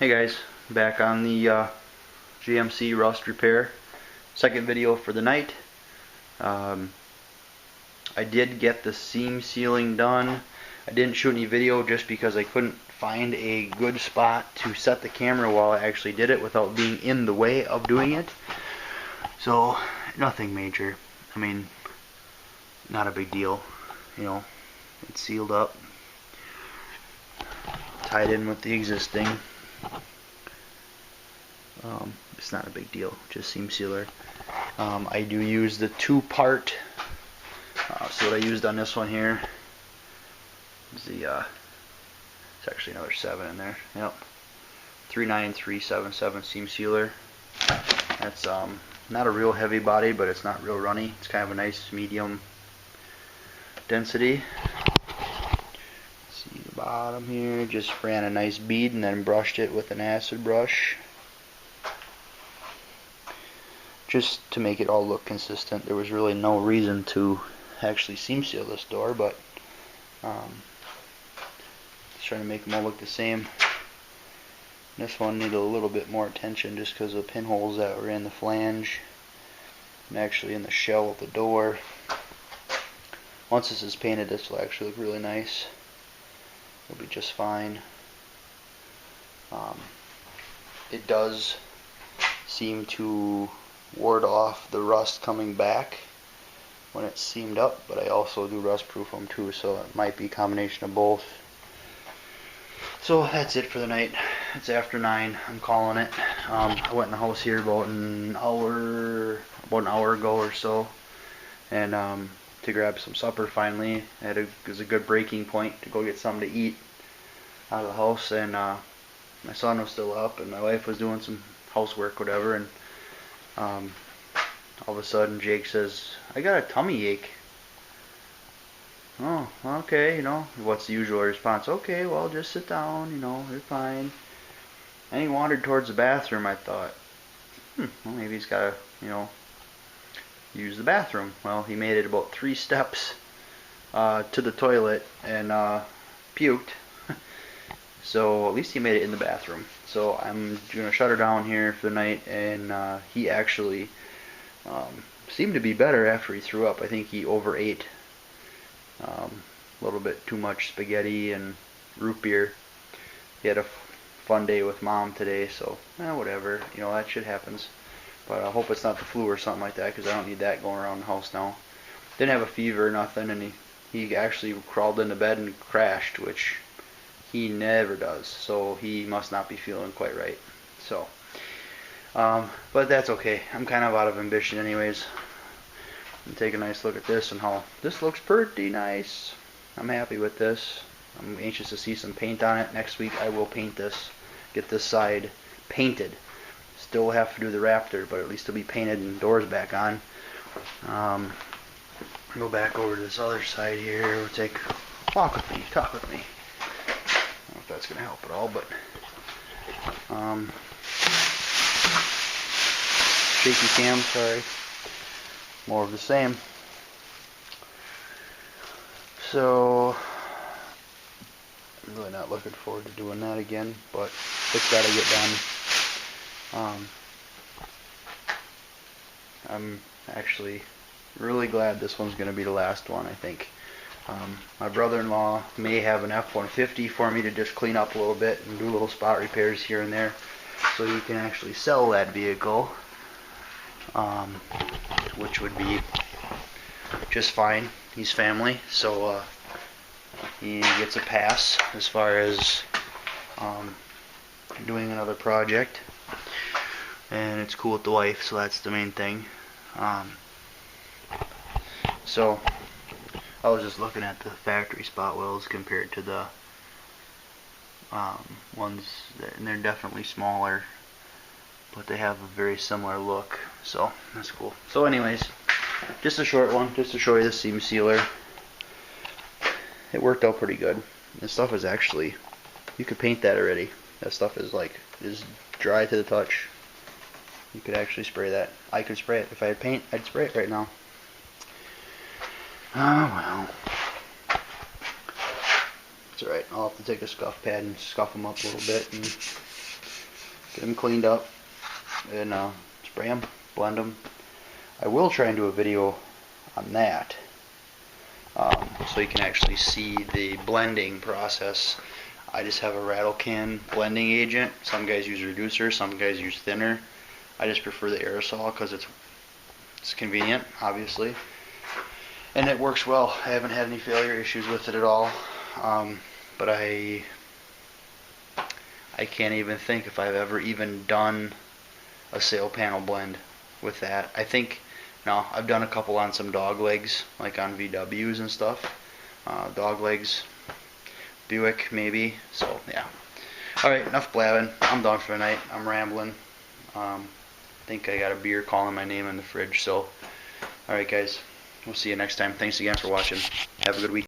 Hey guys, back on the GMC Rust repair. Second video for the night. I did get the seam sealing done. I didn't shoot any video just because I couldn't find a good spot to set the camera while I actually did it without being in the way of doing it. So, nothing major. I mean, not a big deal. You know, it's sealed up, tied in with the existing. It's not a big deal, just seam sealer. I do use the two-part. So what I used on this one here is the it's actually another 7 in there. Yep, 39377 seam sealer. That's not a real heavy body, but it's not real runny. It's kind of a nice medium density. See the bottom here, just ran a nice bead and then brushed it with an acid brush, just to make it all look consistent. There was really no reason to actually seam seal this door, but just trying to make them all look the same. This one needed a little bit more attention just because of the pinholes that were in the flange and actually in the shell of the door. Once this is painted, this will actually look really nice. It'll be just fine. It does seem to ward off the rust coming back when it's seamed up, but I also do rust proof them too, so it might be a combination of both. So that's it for the night. It's after 9. I'm calling it. I went in the house here about an hour ago or so, and to grab some supper finally. It was a good breaking point to go get something to eat out of the house, and my son was still up and my wife was doing some housework, whatever, and all of a sudden Jake says, "I got a tummy ache." Oh, okay, you know, what's the usual response? Okay, well, just sit down, you know, you're fine. And he wandered towards the bathroom. I thought, well, maybe he's got to, you know, use the bathroom. Well, he made it about 3 steps to the toilet and puked. So at least he made it in the bathroom. So I'm going to shut her down here for the night, and he actually seemed to be better after he threw up. I think he overate a little bit too much spaghetti and root beer. He had a fun day with Mom today, so whatever, you know, that shit happens. But I hope it's not the flu or something like that, because I don't need that going around the house now. Didn't have a fever or nothing, and he actually crawled into bed and crashed, which he never does, so he must not be feeling quite right. So, but that's okay. I'm kind of out of ambition anyways. And take a nice look at this and how this looks pretty nice. I'm happy with this. I'm anxious to see some paint on it. Next week I will paint this, get this side painted. Still have to do the Raptor, but at least it'll be painted and doors back on. Go back over to this other side here. We'll walk with me, talk with me. I don't know if that's gonna help at all, but shaky cam, sorry. More of the same. So I'm really not looking forward to doing that again, but it's got to get done. I'm actually really glad this one's going to be the last one, I think. My brother-in-law may have an F-150 for me to just clean up a little bit and do little spot repairs here and there, so he can actually sell that vehicle, which would be just fine. He's family, so he gets a pass as far as doing another project, and it's cool with the wife, so that's the main thing. So I was just looking at the factory spot welds compared to the ones and they're definitely smaller, but they have a very similar look, so that's cool. So anyways, just a short one, just to show you the seam sealer. It worked out pretty good. This stuff is actually, you could paint that already. That stuff is dry to the touch. You could actually spray that. I could spray it. If I had paint, I'd spray it right now. Oh well. It's alright. I'll have to take a scuff pad and scuff them up a little bit and get them cleaned up, and spray them, blend them. I will try and do a video on that, so you can actually see the blending process. I just have a rattle can blending agent. Some guys use reducer, some guys use thinner. I just prefer the aerosol because it's convenient, obviously, and it works well. I haven't had any failure issues with it at all. But I can't even think if I've ever even done a sail panel blend with that. I think, no, I've done a couple on some dog legs, like on VWs and stuff. Dog legs, Buick maybe. So yeah. Alright, enough blabbing. I'm done for the night. I'm rambling. I think I got a beer calling my name in the fridge. So, alright guys, we'll see you next time. Thanks again for watching. Have a good week.